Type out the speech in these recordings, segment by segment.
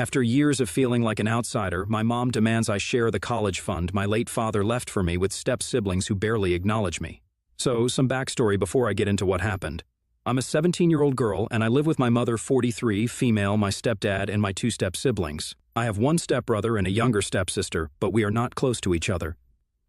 After years of feeling like an outsider, my mom demands I share the college fund my late father left for me with step-siblings who barely acknowledge me. So, some backstory before I get into what happened. I'm a 17-year-old girl and I live with my mother, 43, female, my stepdad, and my 2 step-siblings. I have 1 stepbrother and a younger stepsister, but we are not close to each other.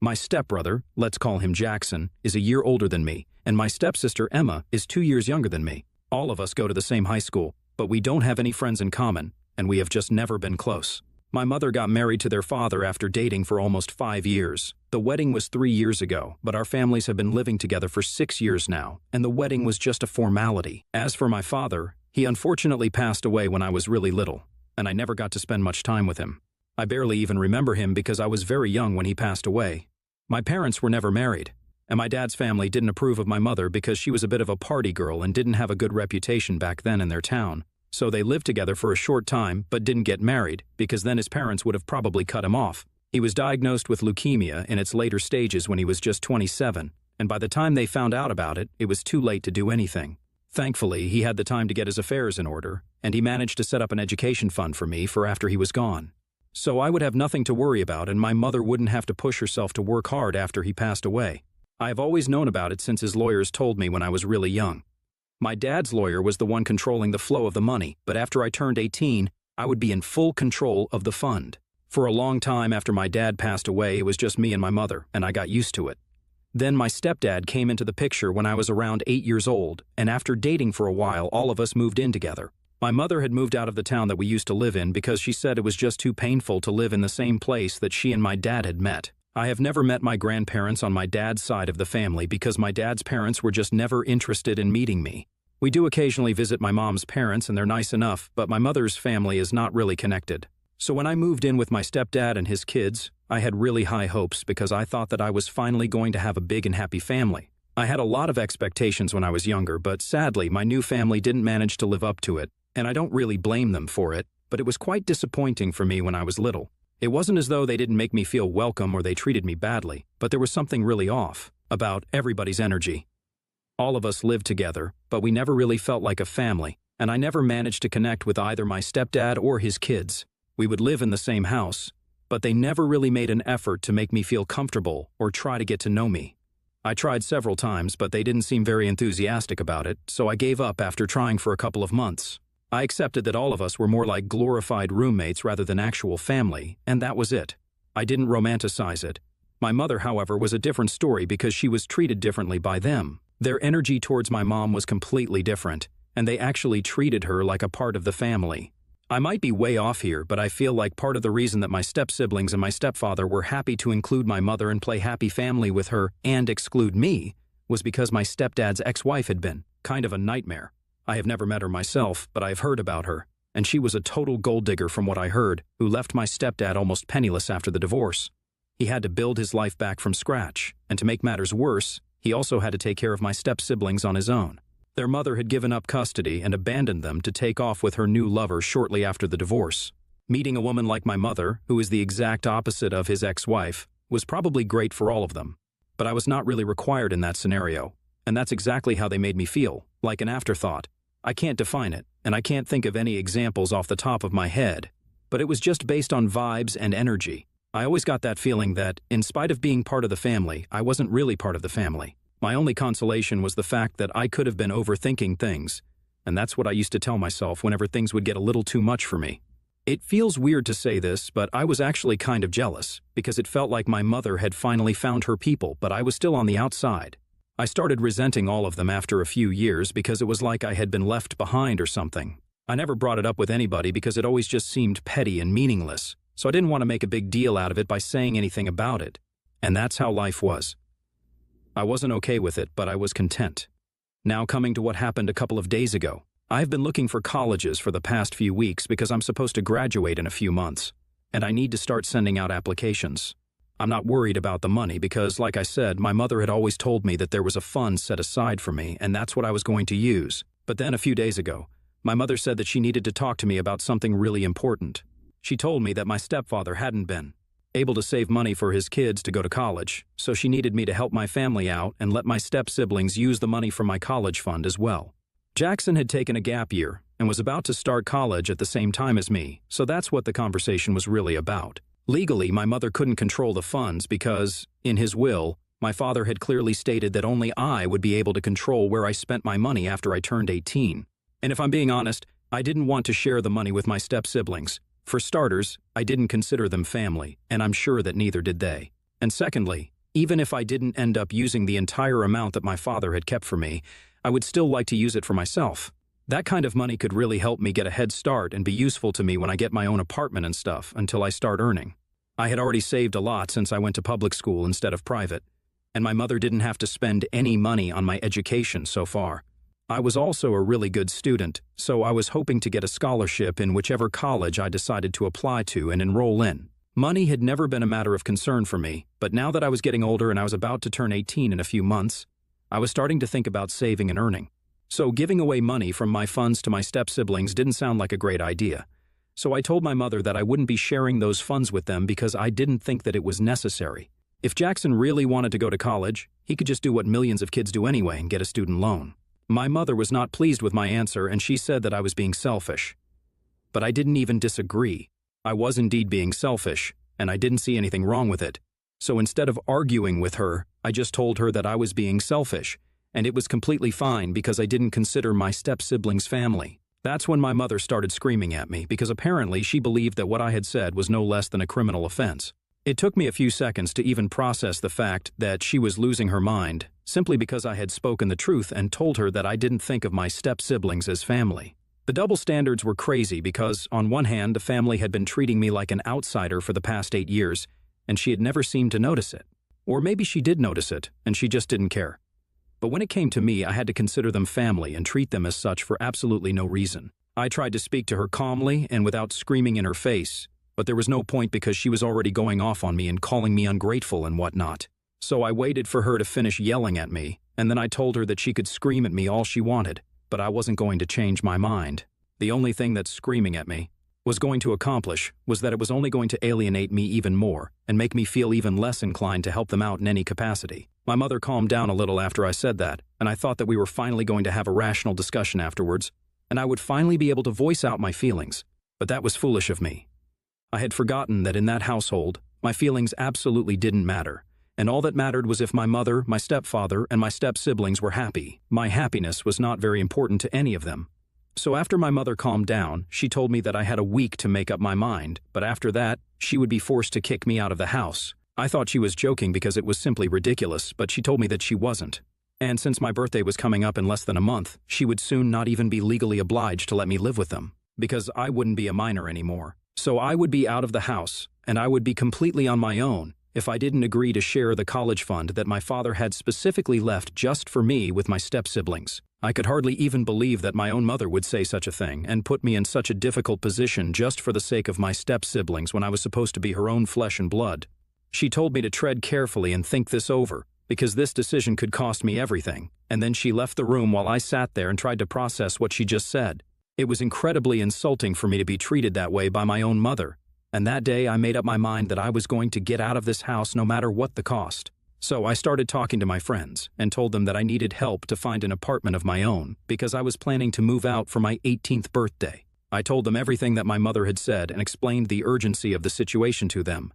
My stepbrother, let's call him Jackson, is a year older than me, and my stepsister, Emma, is 2 years younger than me. All of us go to the same high school, but we don't have any friends in common, and we have just never been close. My mother got married to their father after dating for almost 5 years. The wedding was 3 years ago, but our families have been living together for 6 years now, and the wedding was just a formality. As for my father, he unfortunately passed away when I was really little, and I never got to spend much time with him. I barely even remember him because I was very young when he passed away. My parents were never married, and my dad's family didn't approve of my mother because she was a bit of a party girl and didn't have a good reputation back then in their town. So they lived together for a short time but didn't get married because then his parents would have probably cut him off. He was diagnosed with leukemia in its later stages when he was just 27, and by the time they found out about it, it was too late to do anything. Thankfully, he had the time to get his affairs in order, and he managed to set up an education fund for me for after he was gone. So I would have nothing to worry about and my mother wouldn't have to push herself to work hard after he passed away. I have always known about it since his lawyers told me when I was really young. My dad's lawyer was the one controlling the flow of the money, but after I turned 18, I would be in full control of the fund. For a long time after my dad passed away, it was just me and my mother, and I got used to it. Then my stepdad came into the picture when I was around 8 years old, and after dating for a while, all of us moved in together. My mother had moved out of the town that we used to live in because she said it was just too painful to live in the same place that she and my dad had met. I have never met my grandparents on my dad's side of the family because my dad's parents were just never interested in meeting me. We do occasionally visit my mom's parents and they're nice enough, but my mother's family is not really connected. So when I moved in with my stepdad and his kids, I had really high hopes because I thought that I was finally going to have a big and happy family. I had a lot of expectations when I was younger, but sadly my new family didn't manage to live up to it, and I don't really blame them for it, but it was quite disappointing for me when I was little. It wasn't as though they didn't make me feel welcome or they treated me badly, but there was something really off about everybody's energy. All of us lived together, but we never really felt like a family, and I never managed to connect with either my stepdad or his kids. We would live in the same house, but they never really made an effort to make me feel comfortable or try to get to know me. I tried several times, but they didn't seem very enthusiastic about it, so I gave up after trying for a couple of months. I accepted that all of us were more like glorified roommates rather than actual family, and that was it. I didn't romanticize it. My mother, however, was a different story because she was treated differently by them. Their energy towards my mom was completely different, and they actually treated her like a part of the family. I might be way off here, but I feel like part of the reason that my step-siblings and my stepfather were happy to include my mother and play happy family with her and exclude me was because my stepdad's ex-wife had been kind of a nightmare. I have never met her myself, but I have heard about her, and she was a total gold digger from what I heard, who left my stepdad almost penniless after the divorce. He had to build his life back from scratch, and to make matters worse, he also had to take care of my step-siblings on his own. Their mother had given up custody and abandoned them to take off with her new lover shortly after the divorce. Meeting a woman like my mother, who is the exact opposite of his ex-wife, was probably great for all of them. But I was not really required in that scenario, and that's exactly how they made me feel, like an afterthought. I can't define it, and I can't think of any examples off the top of my head, but it was just based on vibes and energy. I always got that feeling that, in spite of being part of the family, I wasn't really part of the family. My only consolation was the fact that I could have been overthinking things, and that's what I used to tell myself whenever things would get a little too much for me. It feels weird to say this, but I was actually kind of jealous, because it felt like my mother had finally found her people, but I was still on the outside. I started resenting all of them after a few years because it was like I had been left behind or something. I never brought it up with anybody because it always just seemed petty and meaningless, so I didn't want to make a big deal out of it by saying anything about it. And that's how life was. I wasn't okay with it, but I was content. Now coming to what happened a couple of days ago. I've been looking for colleges for the past few weeks because I'm supposed to graduate in a few months, and I need to start sending out applications. I'm not worried about the money because, like I said, my mother had always told me that there was a fund set aside for me, and that's what I was going to use. But then a few days ago, my mother said that she needed to talk to me about something really important. She told me that my stepfather hadn't been able to save money for his kids to go to college, so she needed me to help my family out and let my step-siblings use the money from my college fund as well. Jackson had taken a gap year, and was about to start college at the same time as me, so that's what the conversation was really about. Legally, my mother couldn't control the funds because, in his will, my father had clearly stated that only I would be able to control where I spent my money after I turned 18. And if I'm being honest, I didn't want to share the money with my step-siblings. For starters, I didn't consider them family, and I'm sure that neither did they. And secondly, even if I didn't end up using the entire amount that my father had kept for me, I would still like to use it for myself. That kind of money could really help me get a head start and be useful to me when I get my own apartment and stuff until I start earning. I had already saved a lot since I went to public school instead of private, and my mother didn't have to spend any money on my education so far. I was also a really good student, so I was hoping to get a scholarship in whichever college I decided to apply to and enroll in. Money had never been a matter of concern for me, but now that I was getting older and I was about to turn 18 in a few months, I was starting to think about saving and earning. So giving away money from my funds to my step-siblings didn't sound like a great idea. So I told my mother that I wouldn't be sharing those funds with them because I didn't think that it was necessary. If Jackson really wanted to go to college, he could just do what millions of kids do anyway and get a student loan. My mother was not pleased with my answer, and she said that I was being selfish. But I didn't even disagree. I was indeed being selfish, and I didn't see anything wrong with it. So instead of arguing with her, I just told her that I was being selfish, and it was completely fine because I didn't consider my step-siblings family. That's when my mother started screaming at me because apparently she believed that what I had said was no less than a criminal offense. It took me a few seconds to even process the fact that she was losing her mind simply because I had spoken the truth and told her that I didn't think of my step-siblings as family. The double standards were crazy because, on one hand, the family had been treating me like an outsider for the past 8 years, and she had never seemed to notice it. Or maybe she did notice it, and she just didn't care. But when it came to me, I had to consider them family and treat them as such for absolutely no reason. I tried to speak to her calmly and without screaming in her face, but there was no point because she was already going off on me and calling me ungrateful and whatnot. So I waited for her to finish yelling at me, and then I told her that she could scream at me all she wanted, but I wasn't going to change my mind. The only thing that screaming at me was going to accomplish was that it was only going to alienate me even more and make me feel even less inclined to help them out in any capacity. My mother calmed down a little after I said that, and I thought that we were finally going to have a rational discussion afterwards, and I would finally be able to voice out my feelings. But that was foolish of me. I had forgotten that in that household, my feelings absolutely didn't matter, and all that mattered was if my mother, my stepfather, and my step-siblings were happy. My happiness was not very important to any of them. So after my mother calmed down, she told me that I had a week to make up my mind, but after that, she would be forced to kick me out of the house. I thought she was joking because it was simply ridiculous, but she told me that she wasn't. And since my birthday was coming up in less than a month, she would soon not even be legally obliged to let me live with them, because I wouldn't be a minor anymore. So I would be out of the house, and I would be completely on my own if I didn't agree to share the college fund that my father had specifically left just for me with my step-siblings. I could hardly even believe that my own mother would say such a thing and put me in such a difficult position just for the sake of my step-siblings when I was supposed to be her own flesh and blood. She told me to tread carefully and think this over, because this decision could cost me everything, and then she left the room while I sat there and tried to process what she just said. It was incredibly insulting for me to be treated that way by my own mother, and that day I made up my mind that I was going to get out of this house no matter what the cost. So I started talking to my friends and told them that I needed help to find an apartment of my own because I was planning to move out for my 18th birthday. I told them everything that my mother had said and explained the urgency of the situation to them.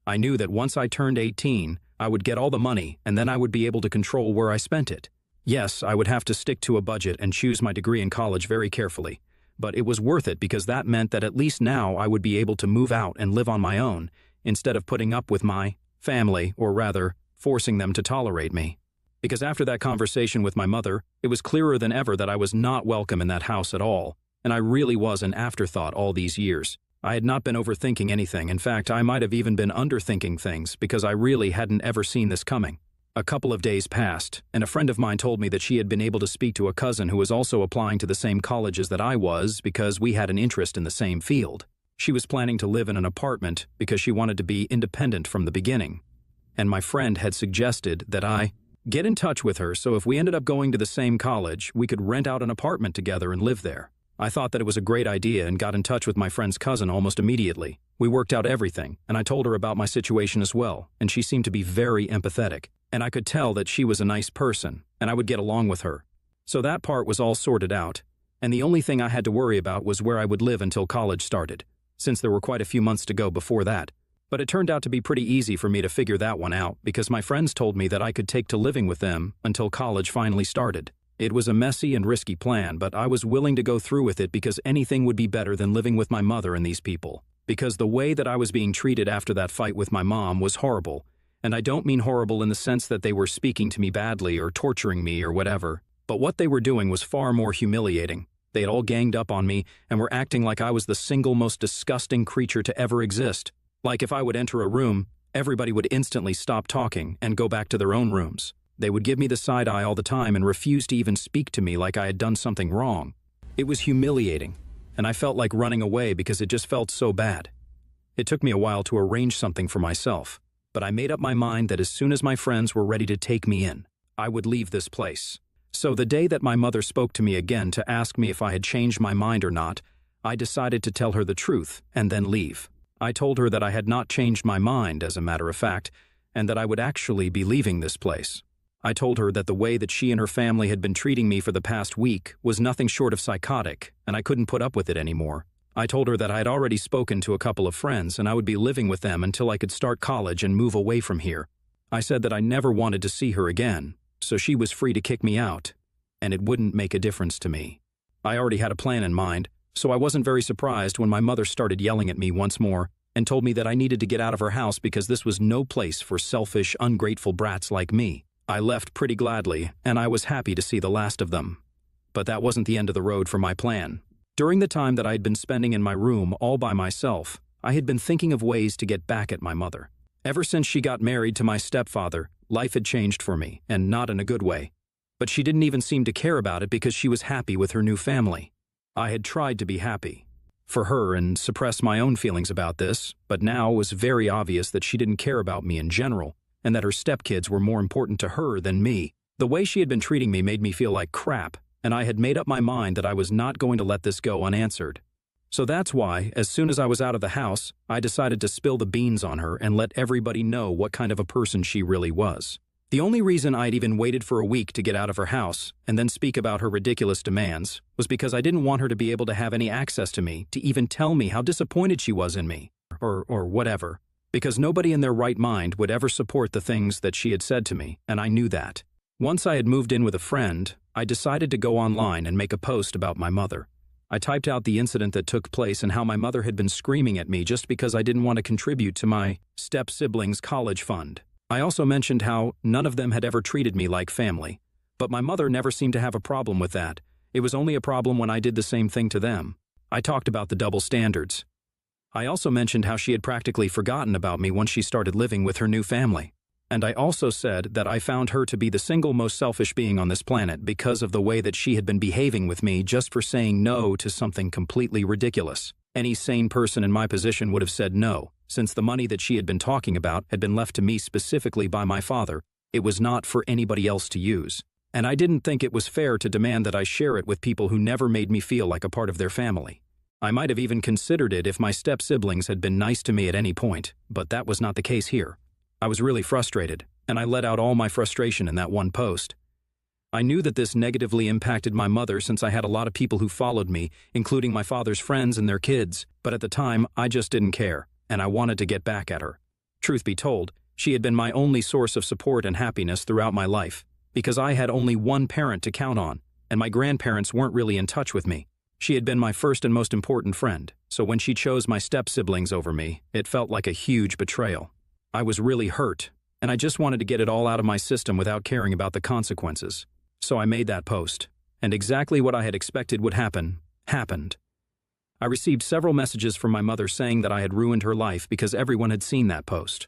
I knew that once I turned 18, I would get all the money and then I would be able to control where I spent it. Yes, I would have to stick to a budget and choose my degree in college very carefully, but it was worth it because that meant that at least now I would be able to move out and live on my own instead of putting up with my family, or rather, forcing them to tolerate me. Because after that conversation with my mother, it was clearer than ever that I was not welcome in that house at all, and I really was an afterthought all these years. I had not been overthinking anything. In fact, I might have even been underthinking things because I really hadn't ever seen this coming. A couple of days passed, and a friend of mine told me that she had been able to speak to a cousin who was also applying to the same colleges that I was because we had an interest in the same field. She was planning to live in an apartment because she wanted to be independent from the beginning. And my friend had suggested that I get in touch with her so if we ended up going to the same college, we could rent out an apartment together and live there. I thought that it was a great idea and got in touch with my friend's cousin almost immediately. We worked out everything, and I told her about my situation as well, and she seemed to be very empathetic. And I could tell that she was a nice person, and I would get along with her. So that part was all sorted out, and the only thing I had to worry about was where I would live until college started, since there were quite a few months to go before that. But it turned out to be pretty easy for me to figure that one out because my friends told me that I could take to living with them until college finally started. It was a messy and risky plan, but I was willing to go through with it because anything would be better than living with my mother and these people. Because the way that I was being treated after that fight with my mom was horrible. And I don't mean horrible in the sense that they were speaking to me badly or torturing me or whatever, but what they were doing was far more humiliating. They had all ganged up on me and were acting like I was the single most disgusting creature to ever exist. Like if I would enter a room, everybody would instantly stop talking and go back to their own rooms. They would give me the side eye all the time and refuse to even speak to me like I had done something wrong. It was humiliating, and I felt like running away because it just felt so bad. It took me a while to arrange something for myself, but I made up my mind that as soon as my friends were ready to take me in, I would leave this place. So the day that my mother spoke to me again to ask me if I had changed my mind or not, I decided to tell her the truth and then leave. I told her that I had not changed my mind, as a matter of fact, and that I would actually be leaving this place. I told her that the way that she and her family had been treating me for the past week was nothing short of psychotic, and I couldn't put up with it anymore. I told her that I had already spoken to a couple of friends and I would be living with them until I could start college and move away from here. I said that I never wanted to see her again, so she was free to kick me out, and it wouldn't make a difference to me. I already had a plan in mind, so I wasn't very surprised when my mother started yelling at me once more and told me that I needed to get out of her house because this was no place for selfish, ungrateful brats like me. I left pretty gladly, and I was happy to see the last of them. But that wasn't the end of the road for my plan. During the time that I had been spending in my room all by myself, I had been thinking of ways to get back at my mother. Ever since she got married to my stepfather, life had changed for me, and not in a good way. But she didn't even seem to care about it because she was happy with her new family. I had tried to be happy for her and suppress my own feelings about this, but now it was very obvious that she didn't care about me in general, and that her stepkids were more important to her than me. The way she had been treating me made me feel like crap, and I had made up my mind that I was not going to let this go unanswered. So that's why, as soon as I was out of the house, I decided to spill the beans on her and let everybody know what kind of a person she really was. The only reason I'd even waited for a week to get out of her house and then speak about her ridiculous demands was because I didn't want her to be able to have any access to me to even tell me how disappointed she was in me, or whatever, because nobody in their right mind would ever support the things that she had said to me, and I knew that. Once I had moved in with a friend, I decided to go online and make a post about my mother. I typed out the incident that took place and how my mother had been screaming at me just because I didn't want to contribute to my step-siblings' college fund. I also mentioned how none of them had ever treated me like family, but my mother never seemed to have a problem with that. It was only a problem when I did the same thing to them. I talked about the double standards. I also mentioned how she had practically forgotten about me once she started living with her new family. And I also said that I found her to be the single most selfish being on this planet because of the way that she had been behaving with me just for saying no to something completely ridiculous. Any sane person in my position would have said no, since the money that she had been talking about had been left to me specifically by my father. It was not for anybody else to use. And I didn't think it was fair to demand that I share it with people who never made me feel like a part of their family. I might have even considered it if my step-siblings had been nice to me at any point, but that was not the case here. I was really frustrated, and I let out all my frustration in that one post. I knew that this negatively impacted my mother since I had a lot of people who followed me, including my father's friends and their kids, but at the time, I just didn't care, and I wanted to get back at her. Truth be told, she had been my only source of support and happiness throughout my life, because I had only one parent to count on, and my grandparents weren't really in touch with me. She had been my first and most important friend, so when she chose my step-siblings over me, it felt like a huge betrayal. I was really hurt, and I just wanted to get it all out of my system without caring about the consequences. So I made that post, and exactly what I had expected would happen, happened. I received several messages from my mother saying that I had ruined her life because everyone had seen that post,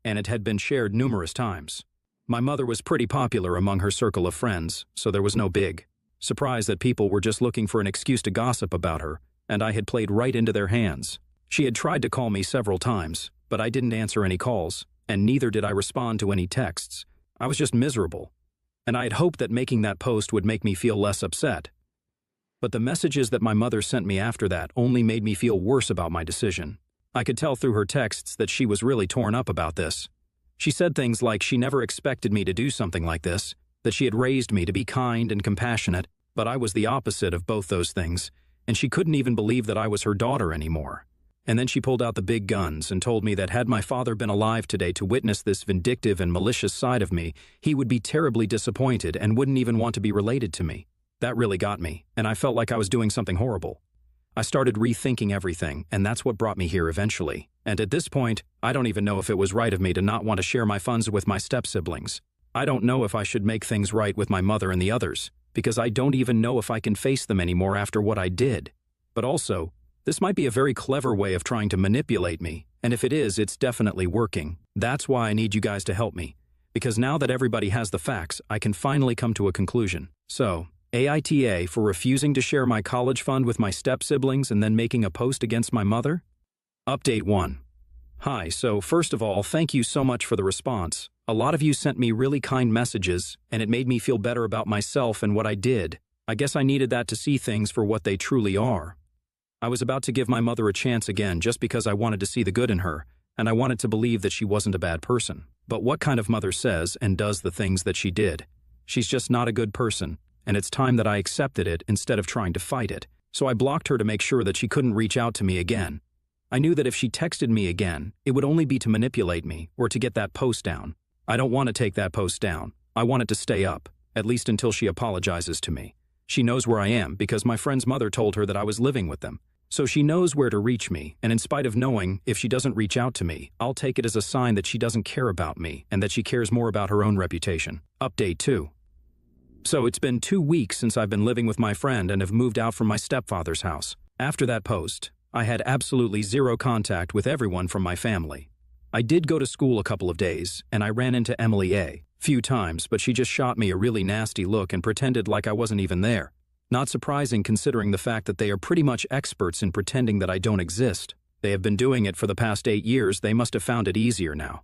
and it had been shared numerous times. My mother was pretty popular among her circle of friends, so there was no big surprise that people were just looking for an excuse to gossip about her, and I had played right into their hands. She had tried to call me several times, but I didn't answer any calls, and neither did I respond to any texts. I was just miserable, and I had hoped that making that post would make me feel less upset. But the messages that my mother sent me after that only made me feel worse about my decision. I could tell through her texts that she was really torn up about this. She said things like she never expected me to do something like this, that she had raised me to be kind and compassionate, But I was the opposite of both those things, and she couldn't even believe that I was her daughter anymore. And then she pulled out the big guns and told me that had my father been alive today to witness this vindictive and malicious side of me, he would be terribly disappointed and wouldn't even want to be related to me. That really got me, and I felt like I was doing something horrible. I started rethinking everything, and that's what brought me here eventually. And at this point, I don't even know if it was right of me to not want to share my funds with my step-siblings. I don't know if I should make things right with my mother and the others, because I don't even know if I can face them anymore after what I did. But also, this might be a very clever way of trying to manipulate me, and if it is, it's definitely working. That's why I need you guys to help me, because now that everybody has the facts, I can finally come to a conclusion. So, AITA for refusing to share my college fund with my step-siblings and then making a post against my mother? Update 1. Hi, so first of all, thank you so much for the response. A lot of you sent me really kind messages, and it made me feel better about myself and what I did. I guess I needed that to see things for what they truly are. I was about to give my mother a chance again just because I wanted to see the good in her, and I wanted to believe that she wasn't a bad person. But what kind of mother says and does the things that she did? She's just not a good person, and it's time that I accepted it instead of trying to fight it. So I blocked her to make sure that she couldn't reach out to me again. I knew that if she texted me again, it would only be to manipulate me or to get that post down. I don't want to take that post down. I want it to stay up, at least until she apologizes to me. She knows where I am because my friend's mother told her that I was living with them. So she knows where to reach me, and in spite of knowing if she doesn't reach out to me, I'll take it as a sign that she doesn't care about me and that she cares more about her own reputation. Update 2. So it's been 2 weeks since I've been living with my friend and have moved out from my stepfather's house. After that post, I had absolutely zero contact with everyone from my family. I did go to school a couple of days, and I ran into Emily A. few times, but she just shot me a really nasty look and pretended like I wasn't even there. Not surprising considering the fact that they are pretty much experts in pretending that I don't exist. They have been doing it for the past 8 years. They must have found it easier now.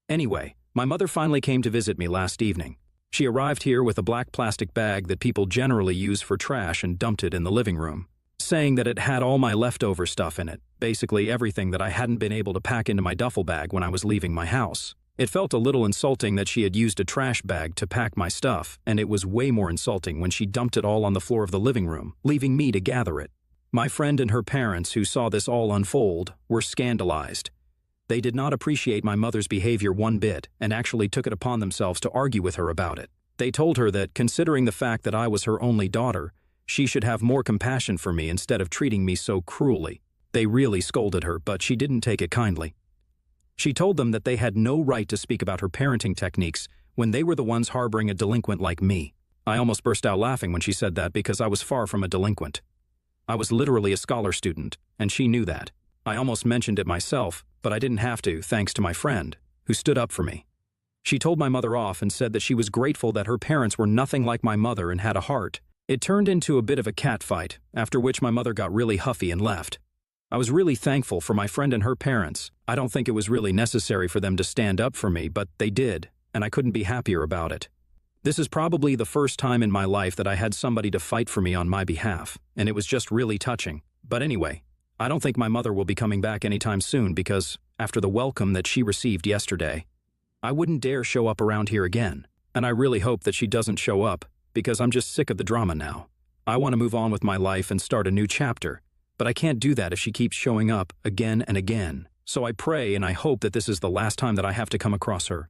Anyway, my mother finally came to visit me last evening. She arrived here with a black plastic bag that people generally use for trash and dumped it in the living room, saying that it had all my leftover stuff in it, basically everything that I hadn't been able to pack into my duffel bag when I was leaving my house. It felt a little insulting that she had used a trash bag to pack my stuff, and it was way more insulting when she dumped it all on the floor of the living room, leaving me to gather it. My friend and her parents, who saw this all unfold, were scandalized. They did not appreciate my mother's behavior one bit and actually took it upon themselves to argue with her about it. They told her that, considering the fact that I was her only daughter, she should have more compassion for me instead of treating me so cruelly. They really scolded her, but she didn't take it kindly. She told them that they had no right to speak about her parenting techniques when they were the ones harboring a delinquent like me. I almost burst out laughing when she said that because I was far from a delinquent. I was literally a scholar student, and she knew that. I almost mentioned it myself, but I didn't have to thanks to my friend, who stood up for me. She told my mother off and said that she was grateful that her parents were nothing like my mother and had a heart. It turned into a bit of a catfight, after which my mother got really huffy and left. I was really thankful for my friend and her parents. I don't think it was really necessary for them to stand up for me, but they did, and I couldn't be happier about it. This is probably the first time in my life that I had somebody to fight for me on my behalf, and it was just really touching. But anyway, I don't think my mother will be coming back anytime soon because, after the welcome that she received yesterday, I wouldn't dare show up around here again. And I really hope that she doesn't show up, because I'm just sick of the drama now. I want to move on with my life and start a new chapter. But I can't do that if she keeps showing up again and again. So I pray and I hope that this is the last time that I have to come across her.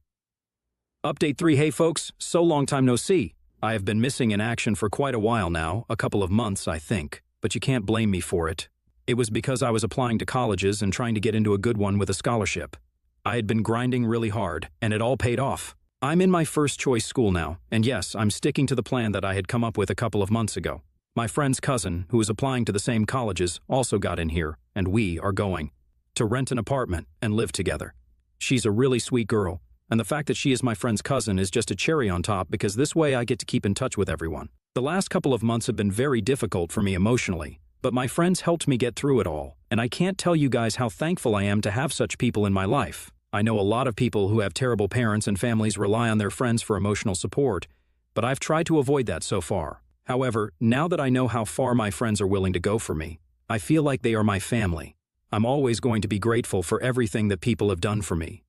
Update 3. Hey folks, so long time no see. I have been missing in action for quite a while now, a couple of months I think, but you can't blame me for it. It was because I was applying to colleges and trying to get into a good one with a scholarship. I had been grinding really hard, and it all paid off. I'm in my first choice school now, and yes, I'm sticking to the plan that I had come up with a couple of months ago. My friend's cousin, who is applying to the same colleges, also got in here, and we are going to rent an apartment and live together. She's a really sweet girl, and the fact that she is my friend's cousin is just a cherry on top because this way I get to keep in touch with everyone. The last couple of months have been very difficult for me emotionally, but my friends helped me get through it all, and I can't tell you guys how thankful I am to have such people in my life. I know a lot of people who have terrible parents and families rely on their friends for emotional support, but I've tried to avoid that so far. However, now that I know how far my friends are willing to go for me, I feel like they are my family. I'm always going to be grateful for everything that people have done for me.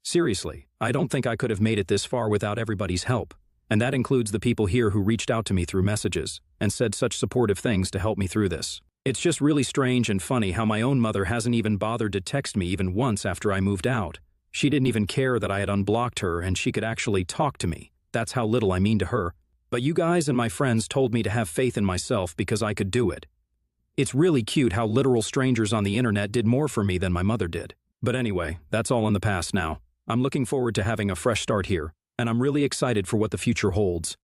Seriously, I don't think I could have made it this far without everybody's help. And that includes the people here who reached out to me through messages and said such supportive things to help me through this. It's just really strange and funny how my own mother hasn't even bothered to text me even once after I moved out. She didn't even care that I had unblocked her and she could actually talk to me. That's how little I mean to her. But you guys and my friends told me to have faith in myself because I could do it. It's really cute how literal strangers on the internet did more for me than my mother did. But anyway, that's all in the past now. I'm looking forward to having a fresh start here, and I'm really excited for what the future holds.